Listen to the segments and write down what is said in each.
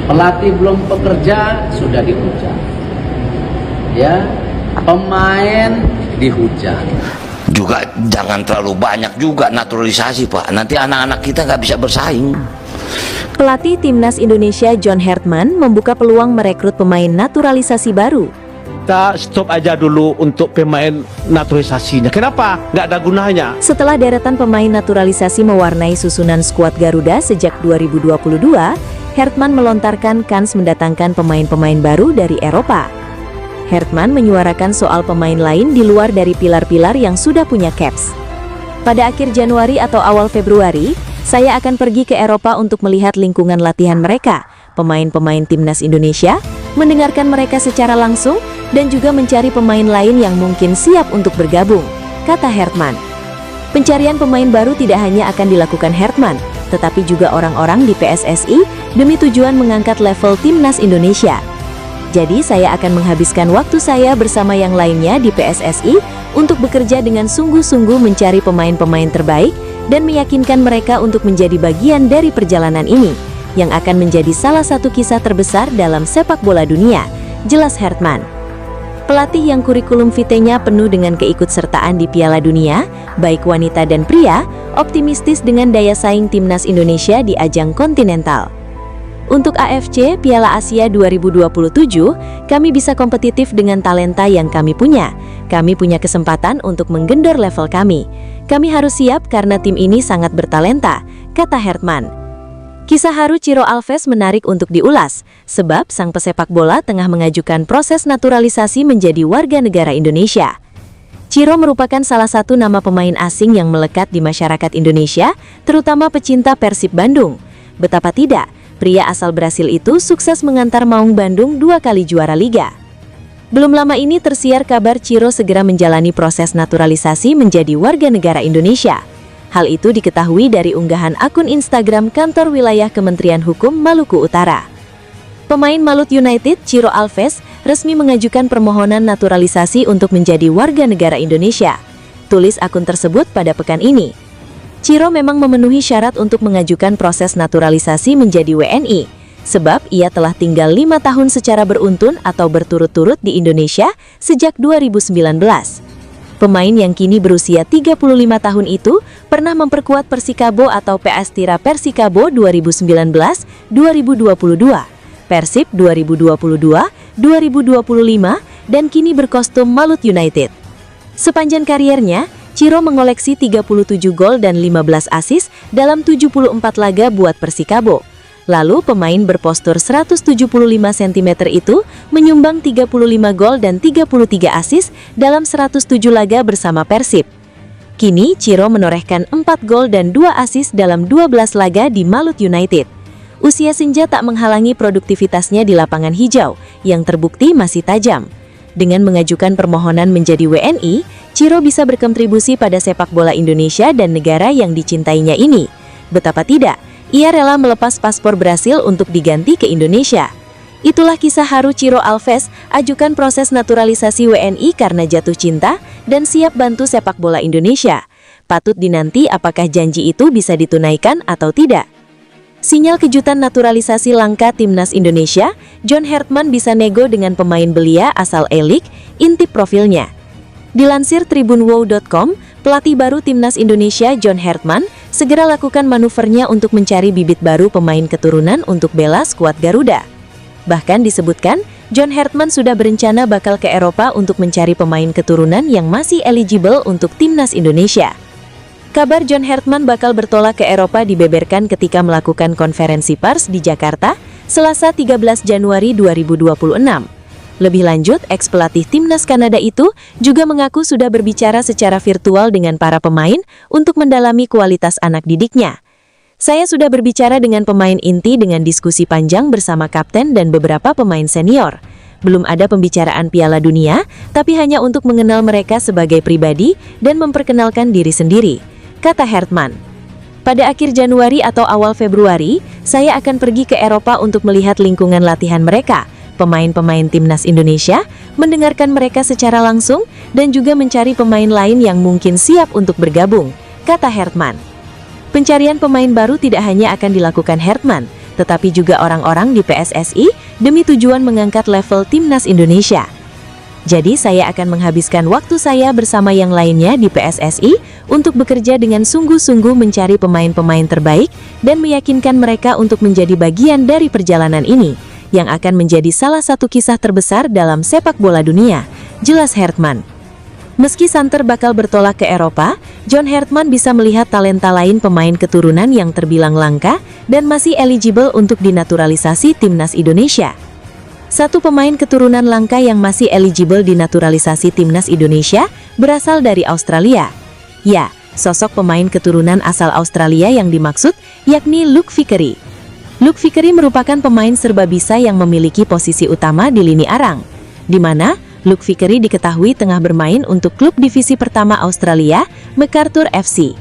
Pelatih belum bekerja sudah dihujat. Ya, pemain dihujat. Juga jangan terlalu banyak juga naturalisasi, Pak. Nanti anak-anak kita nggak bisa bersaing. Pelatih Timnas Indonesia John Hertman membuka peluang merekrut pemain naturalisasi baru. Kita stop aja dulu untuk pemain naturalisasinya. Kenapa? Nggak ada gunanya. Setelah deretan pemain naturalisasi mewarnai susunan skuad Garuda sejak 2022, Hertman melontarkan kans mendatangkan pemain-pemain baru dari Eropa. Hertman menyuarakan soal pemain lain di luar dari pilar-pilar yang sudah punya caps. Pada akhir Januari atau awal Februari, saya akan pergi ke Eropa untuk melihat lingkungan latihan mereka, pemain-pemain Timnas Indonesia, mendengarkan mereka secara langsung, dan juga mencari pemain lain yang mungkin siap untuk bergabung, kata Hertman. Pencarian pemain baru tidak hanya akan dilakukan Hertman, tetapi juga orang-orang di PSSI demi tujuan mengangkat level Timnas Indonesia. Jadi saya akan menghabiskan waktu saya bersama yang lainnya di PSSI untuk bekerja dengan sungguh-sungguh mencari pemain-pemain terbaik dan meyakinkan mereka untuk menjadi bagian dari perjalanan ini, yang akan menjadi salah satu kisah terbesar dalam sepak bola dunia, jelas Hertman. Pelatih yang kurikulum vitae-nya penuh dengan keikutsertaan di Piala Dunia, baik wanita dan pria, optimistis dengan daya saing Timnas Indonesia di ajang kontinental. Untuk AFC Piala Asia 2027, kami bisa kompetitif dengan talenta yang kami punya. Kami punya kesempatan untuk menggendor level kami. Kami harus siap karena tim ini sangat bertalenta, kata Hertman. Kisah haru Ciro Alves menarik untuk diulas, sebab sang pesepak bola tengah mengajukan proses naturalisasi menjadi warga negara Indonesia. Ciro merupakan salah satu nama pemain asing yang melekat di masyarakat Indonesia, terutama pecinta Persib Bandung. Betapa tidak, pria asal Brasil itu sukses mengantar Maung Bandung 2 kali juara Liga. Belum lama ini tersiar kabar Ciro segera menjalani proses naturalisasi menjadi warga negara Indonesia. Hal itu diketahui dari unggahan akun Instagram kantor wilayah Kementerian Hukum Maluku Utara. Pemain Malut United, Ciro Alves, resmi mengajukan permohonan naturalisasi untuk menjadi warga negara Indonesia. Tulis akun tersebut pada pekan ini. Ciro memang memenuhi syarat untuk mengajukan proses naturalisasi menjadi WNI, sebab ia telah tinggal 5 tahun secara beruntun atau berturut-turut di Indonesia sejak 2019. Pemain yang kini berusia 35 tahun itu pernah memperkuat Persikabo atau PS Tira Persikabo 2019-2022, Persib 2022, 2025, dan kini berkostum Malut United. Sepanjang kariernya, Ciro mengoleksi 37 gol dan 15 assist dalam 74 laga buat Persikabo. Lalu pemain berpostur 175 cm itu menyumbang 35 gol dan 33 assist dalam 107 laga bersama Persib. Kini Ciro menorehkan 4 gol dan 2 assist dalam 12 laga di Malut United. Usia senja tak menghalangi produktivitasnya di lapangan hijau, yang terbukti masih tajam. Dengan mengajukan permohonan menjadi WNI, Ciro bisa berkontribusi pada sepak bola Indonesia dan negara yang dicintainya ini. Betapa tidak, ia rela melepas paspor Brasil untuk diganti ke Indonesia. Itulah kisah haru Ciro Alves, ajukan proses naturalisasi WNI karena jatuh cinta dan siap bantu sepak bola Indonesia. Patut dinanti apakah janji itu bisa ditunaikan atau tidak. Sinyal kejutan naturalisasi langka Timnas Indonesia, John Hertman bisa nego dengan pemain belia asal E-League, intip profilnya. Dilansir tribunwow.com, pelatih baru Timnas Indonesia John Hertman segera lakukan manuvernya untuk mencari bibit baru pemain keturunan untuk bela skuad Garuda. Bahkan disebutkan, John Hertman sudah berencana bakal ke Eropa untuk mencari pemain keturunan yang masih eligible untuk Timnas Indonesia. Kabar John Hertman bakal bertolak ke Eropa dibeberkan ketika melakukan konferensi pers di Jakarta, Selasa 13 Januari 2026. Lebih lanjut, ex-pelatih Timnas Kanada itu juga mengaku sudah berbicara secara virtual dengan para pemain untuk mendalami kualitas anak didiknya. Saya sudah berbicara dengan pemain inti dengan diskusi panjang bersama kapten dan beberapa pemain senior. Belum ada pembicaraan Piala Dunia, tapi hanya untuk mengenal mereka sebagai pribadi dan memperkenalkan diri sendiri, kata Hertman. Pada akhir Januari atau awal Februari, saya akan pergi ke Eropa untuk melihat lingkungan latihan mereka, pemain-pemain Timnas Indonesia, mendengarkan mereka secara langsung, dan juga mencari pemain lain yang mungkin siap untuk bergabung, kata Hertman. Pencarian pemain baru tidak hanya akan dilakukan Hertman, tetapi juga orang-orang di PSSI demi tujuan mengangkat level timnas Indonesia. Jadi saya akan menghabiskan waktu saya bersama yang lainnya di PSSI untuk bekerja dengan sungguh-sungguh mencari pemain-pemain terbaik dan meyakinkan mereka untuk menjadi bagian dari perjalanan ini, yang akan menjadi salah satu kisah terbesar dalam sepak bola dunia, jelas Hertman. Meski Santer bakal bertolak ke Eropa, John Hertman bisa melihat talenta lain pemain keturunan yang terbilang langka dan masih eligible untuk dinaturalisasi timnas Indonesia. Satu pemain keturunan langka yang masih eligible dinaturalisasi timnas Indonesia berasal dari Australia. Ya, sosok pemain keturunan asal Australia yang dimaksud yakni Luke Vickery. Luke Vickery merupakan pemain serba bisa yang memiliki posisi utama di lini arang, di mana Luke Vickery diketahui tengah bermain untuk klub divisi pertama Australia, MacArthur FC.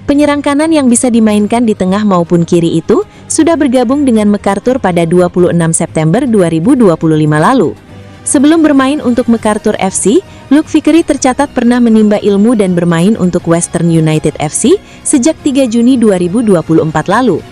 Penyerang kanan yang bisa dimainkan di tengah maupun kiri itu sudah bergabung dengan MacArthur pada 26 September 2025 lalu. Sebelum bermain untuk MacArthur FC, Luke Vickery tercatat pernah menimba ilmu dan bermain untuk Western United FC sejak 3 Juni 2024 lalu.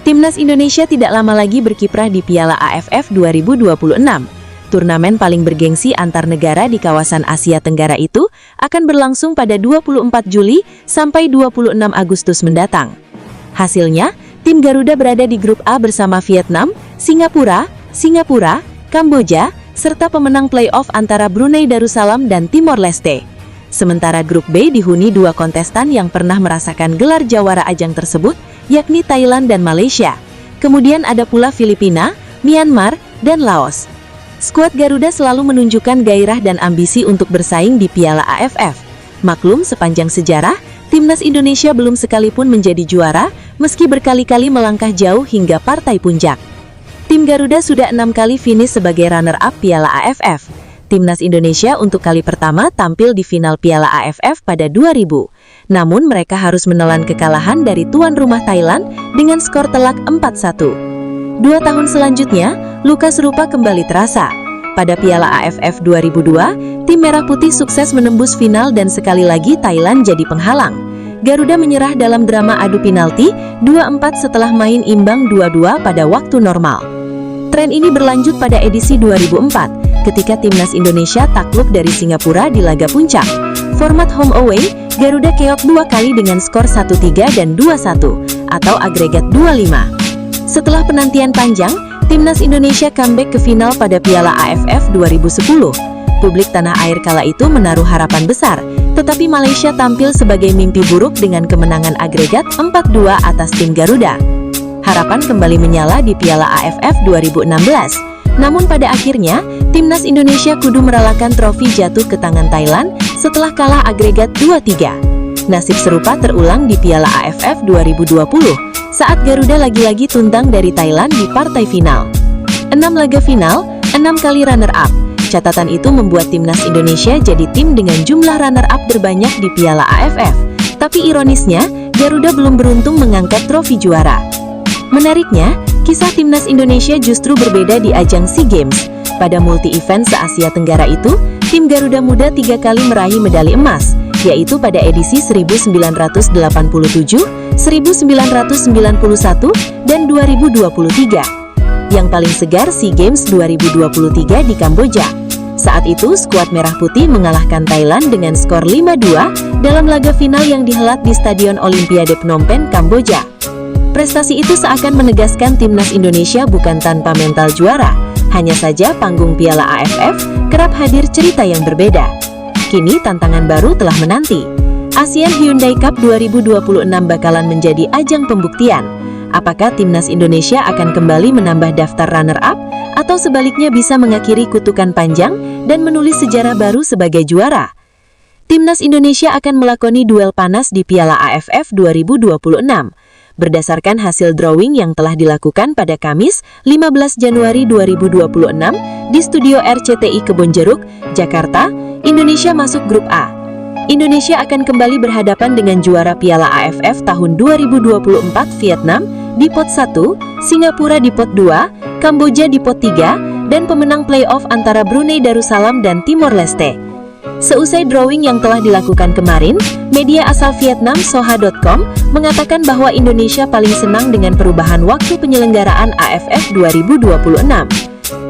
Timnas Indonesia tidak lama lagi berkiprah di Piala AFF 2026. Turnamen paling bergengsi antar negara di kawasan Asia Tenggara itu akan berlangsung pada 24 Juli sampai 26 Agustus mendatang. Hasilnya, tim Garuda berada di grup A bersama Vietnam, Singapura, Kamboja, serta pemenang playoff antara Brunei Darussalam dan Timor Leste. Sementara grup B dihuni dua kontestan yang pernah merasakan gelar jawara ajang tersebut, yakni Thailand dan Malaysia. Kemudian ada pula Filipina, Myanmar, dan Laos. Skuad Garuda selalu menunjukkan gairah dan ambisi untuk bersaing di Piala AFF. Maklum, sepanjang sejarah, timnas Indonesia belum sekalipun menjadi juara, meski berkali-kali melangkah jauh hingga partai puncak. Tim Garuda sudah 6 kali finish sebagai runner-up Piala AFF. Timnas Indonesia untuk kali pertama tampil di final Piala AFF pada 2000. Namun mereka harus menelan kekalahan dari tuan rumah Thailand dengan skor telak 4-1. 2 tahun selanjutnya, luka serupa kembali terasa. Pada Piala AFF 2002, tim Merah Putih sukses menembus final dan sekali lagi Thailand jadi penghalang. Garuda menyerah dalam drama adu penalti 2-4 setelah main imbang 2-2 pada waktu normal. Tren ini berlanjut pada edisi 2004, ketika timnas Indonesia takluk dari Singapura di laga puncak. Format home away, Garuda keok 2 kali dengan skor 1-3 dan 2-1, atau agregat 2-5. Setelah penantian panjang, timnas Indonesia comeback ke final pada Piala AFF 2010. Publik tanah air kala itu menaruh harapan besar, tetapi Malaysia tampil sebagai mimpi buruk dengan kemenangan agregat 4-2 atas tim Garuda. Harapan kembali menyala di Piala AFF 2016. Namun pada akhirnya, timnas Indonesia kudu merelakan trofi jatuh ke tangan Thailand setelah kalah agregat 2-3. Nasib serupa terulang di Piala AFF 2020. Saat Garuda lagi-lagi tuntang dari Thailand di partai final. 6 laga final, 6 kali runner-up. Catatan itu membuat timnas Indonesia jadi tim dengan jumlah runner-up terbanyak di Piala AFF. Tapi ironisnya, Garuda belum beruntung mengangkat trofi juara. Menariknya, kisah timnas Indonesia justru berbeda di ajang SEA Games. Pada multi-event se-Asia Tenggara itu, tim Garuda Muda 3 kali meraih medali emas, yaitu pada edisi 1987, 1991, dan 2023. Yang paling segar SEA Games 2023 di Kamboja. Saat itu, skuad Merah Putih mengalahkan Thailand dengan skor 5-2 dalam laga final yang dihelat di Stadion Olimpiade Phnom Penh, Kamboja. Prestasi itu seakan menegaskan timnas Indonesia bukan tanpa mental juara, hanya saja panggung Piala AFF kerap hadir cerita yang berbeda. Kini tantangan baru telah menanti. ASEAN Hyundai Cup 2026 bakalan menjadi ajang pembuktian. Apakah timnas Indonesia akan kembali menambah daftar runner-up, atau sebaliknya bisa mengakhiri kutukan panjang dan menulis sejarah baru sebagai juara? Timnas Indonesia akan melakoni duel panas di Piala AFF 2026. Berdasarkan hasil drawing yang telah dilakukan pada Kamis, 15 Januari 2026 di Studio RCTI Kebonjeruk, Jakarta, Indonesia masuk grup A. Indonesia akan kembali berhadapan dengan juara Piala AFF tahun 2024 Vietnam di pot 1, Singapura di pot 2, Kamboja di pot 3, dan pemenang playoff antara Brunei Darussalam dan Timor Leste. Seusai drawing yang telah dilakukan kemarin, media asal Vietnam Soha.com mengatakan bahwa Indonesia paling senang dengan perubahan waktu penyelenggaraan AFF 2026.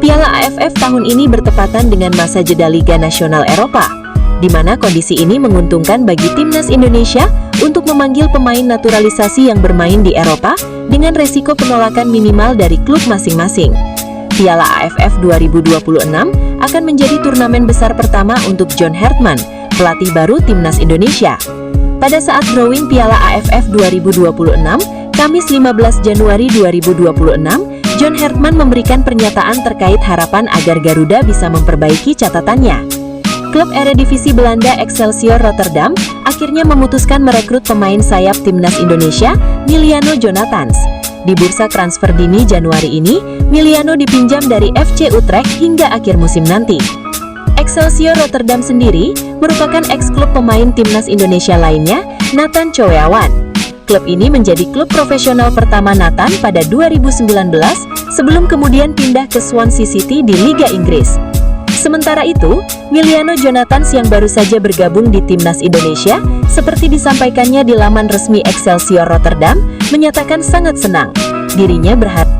Piala AFF tahun ini bertepatan dengan masa jeda Liga Nasional Eropa, di mana kondisi ini menguntungkan bagi timnas Indonesia untuk memanggil pemain naturalisasi yang bermain di Eropa dengan resiko penolakan minimal dari klub masing-masing. Piala AFF 2026 akan menjadi turnamen besar pertama untuk John Hertman, pelatih baru timnas Indonesia. Pada saat drawing Piala AFF 2026, Kamis 15 Januari 2026, John Hertman memberikan pernyataan terkait harapan agar Garuda bisa memperbaiki catatannya. Klub Eredivisie Belanda Excelsior Rotterdam akhirnya memutuskan merekrut pemain sayap timnas Indonesia, Miliano Jonathans. Di bursa transfer dini Januari ini, Miliano dipinjam dari FC Utrecht hingga akhir musim nanti. Excelsior Rotterdam sendiri merupakan ex-klub pemain timnas Indonesia lainnya, Nathan Choeawan. Klub ini menjadi klub profesional pertama Nathan pada 2019 sebelum kemudian pindah ke Swansea City di Liga Inggris. Sementara itu, Miliano Jonathans yang baru saja bergabung di timnas Indonesia, seperti disampaikannya di laman resmi Excelsior Rotterdam, menyatakan sangat senang. Dirinya berharap